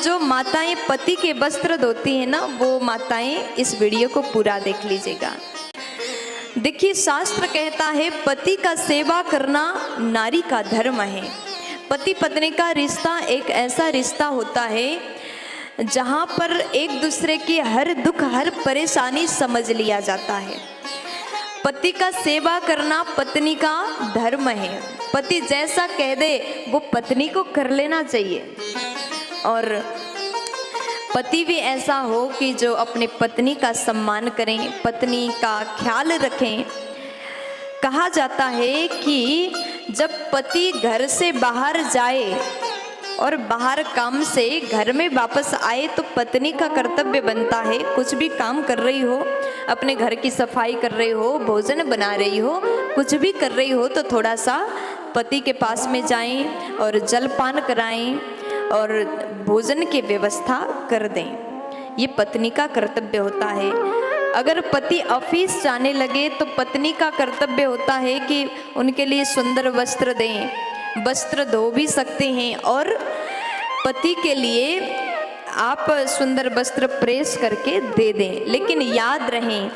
जो माताएं पति के वस्त्र धोती हैं ना, वो माताएं इस वीडियो को पूरा देख लीजिएगा। देखिए, शास्त्र कहता है पति का सेवा करना नारी का धर्म है। पति पत्नी का रिश्ता एक ऐसा रिश्ता होता है जहाँ पर एक दूसरे की हर दुख हर परेशानी समझ लिया जाता है। पति का सेवा करना पत्नी का धर्म है। पति जैसा कह दे वो पत्नी को कर लेना चाहिए, और पति भी ऐसा हो कि जो अपनी पत्नी का सम्मान करें, पत्नी का ख्याल रखें। कहा जाता है कि जब पति घर से बाहर जाए और बाहर काम से घर में वापस आए तो पत्नी का कर्तव्य बनता है, कुछ भी काम कर रही हो, अपने घर की सफाई कर रही हो, भोजन बना रही हो, कुछ भी कर रही हो, तो थोड़ा सा पति के पास में जाएं और जलपान कराएं और भोजन की व्यवस्था कर दें। ये पत्नी का कर्तव्य होता है। अगर पति ऑफिस जाने लगे तो पत्नी का कर्तव्य होता है कि उनके लिए सुंदर वस्त्र दें। वस्त्र धो भी सकते हैं और पति के लिए आप सुंदर वस्त्र प्रेस करके दे दें। लेकिन याद रहें,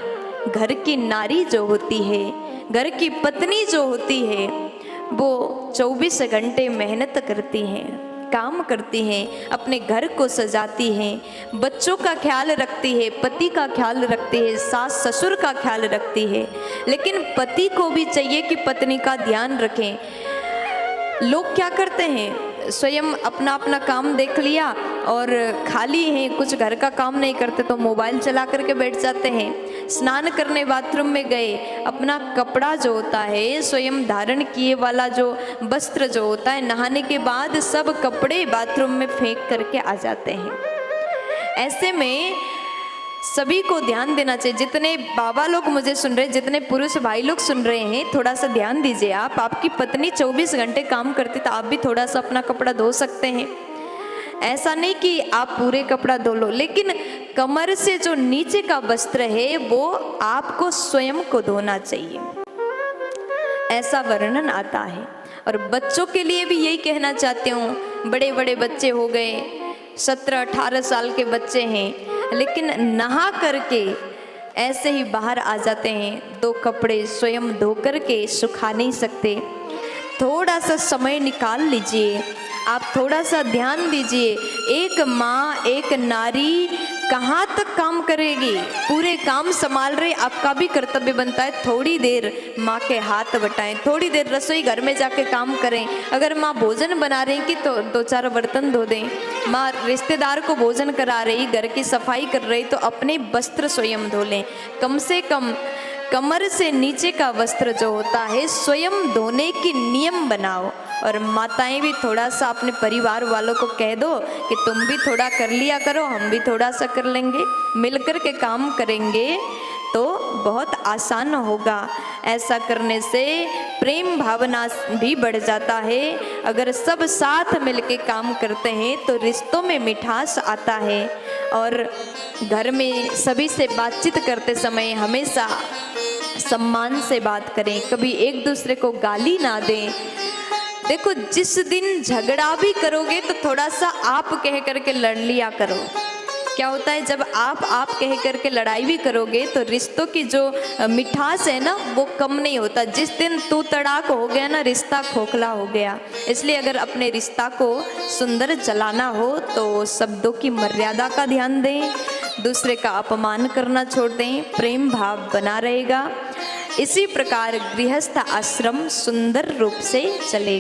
घर की नारी जो होती है, घर की पत्नी जो होती है, वो 24 घंटे मेहनत करती हैं, काम करती हैं, अपने घर को सजाती हैं, बच्चों का ख्याल रखती है, पति का ख्याल रखती है, सास ससुर का ख्याल रखती है। लेकिन पति को भी चाहिए कि पत्नी का ध्यान रखें। लोग क्या करते हैं, स्वयं अपना अपना काम देख लिया और खाली हैं, कुछ घर का काम नहीं करते तो मोबाइल चला करके बैठ जाते हैं। स्नान करने बाथरूम में गए, अपना कपड़ा जो होता है, स्वयं धारण किए वाला जो वस्त्र जो होता है, नहाने के बाद सब कपड़े बाथरूम में फेंक करके आ जाते हैं। ऐसे में सभी को ध्यान देना चाहिए। जितने बाबा लोग मुझे सुन रहे हैं, जितने पुरुष भाई लोग सुन रहे हैं, थोड़ा सा ध्यान दीजिए। आपकी पत्नी 24 घंटे काम करती तो आप भी थोड़ा सा अपना कपड़ा धो सकते हैं। ऐसा नहीं कि आप पूरे कपड़ा धो लो, लेकिन कमर से जो नीचे का वस्त्र है वो आपको स्वयं को धोना चाहिए, ऐसा वर्णन आता है। और बच्चों के लिए भी यही कहना चाहती हूँ। बड़े बड़े बच्चे हो गए, 17-18 साल के बच्चे हैं, लेकिन नहा करके ऐसे ही बाहर आ जाते हैं, दो कपड़े स्वयं धो करके सुखा नहीं सकते। थोड़ा सा समय निकाल लीजिए, आप थोड़ा सा ध्यान दीजिए। एक माँ, एक नारी कहाँ तक काम करेगी, पूरे काम संभाल रहे, आपका भी कर्तव्य बनता है थोड़ी देर माँ के हाथ बटाएं, थोड़ी देर रसोई घर में जाके काम करें। अगर माँ भोजन बना रही कि तो 2-4 बर्तन धो दें। माँ रिश्तेदार को भोजन करा रही, घर की सफाई कर रही, तो अपने वस्त्र स्वयं धो लें। कम से कम कमर से नीचे का वस्त्र जो होता है स्वयं धोने की नियम बनाओ। और माताएं भी थोड़ा सा अपने परिवार वालों को कह दो कि तुम भी थोड़ा कर लिया करो, हम भी थोड़ा सा कर लेंगे, मिलकर के काम करेंगे तो बहुत आसान होगा। ऐसा करने से प्रेम भावना भी बढ़ जाता है। अगर सब साथ मिलके काम करते हैं तो रिश्तों में मिठास आता है। और घर में सभी से बातचीत करते समय हमेशा सम्मान से बात करें, कभी एक दूसरे को गाली ना दें। देखो, जिस दिन झगड़ा भी करोगे तो थोड़ा सा आप कह करके लड़ लिया करो। क्या होता है, जब आप कह करके लड़ाई भी करोगे तो रिश्तों की जो मिठास है ना वो कम नहीं होता। जिस दिन तू तड़ाक हो गया ना, रिश्ता खोखला हो गया। इसलिए अगर अपने रिश्ता को सुंदर चलाना हो तो शब्दों की मर्यादा का ध्यान दें, दूसरे का अपमान करना छोड़ दें, प्रेम भाव बना रहेगा। इसी प्रकार गृहस्थ आश्रम सुंदर रूप से चलेगा।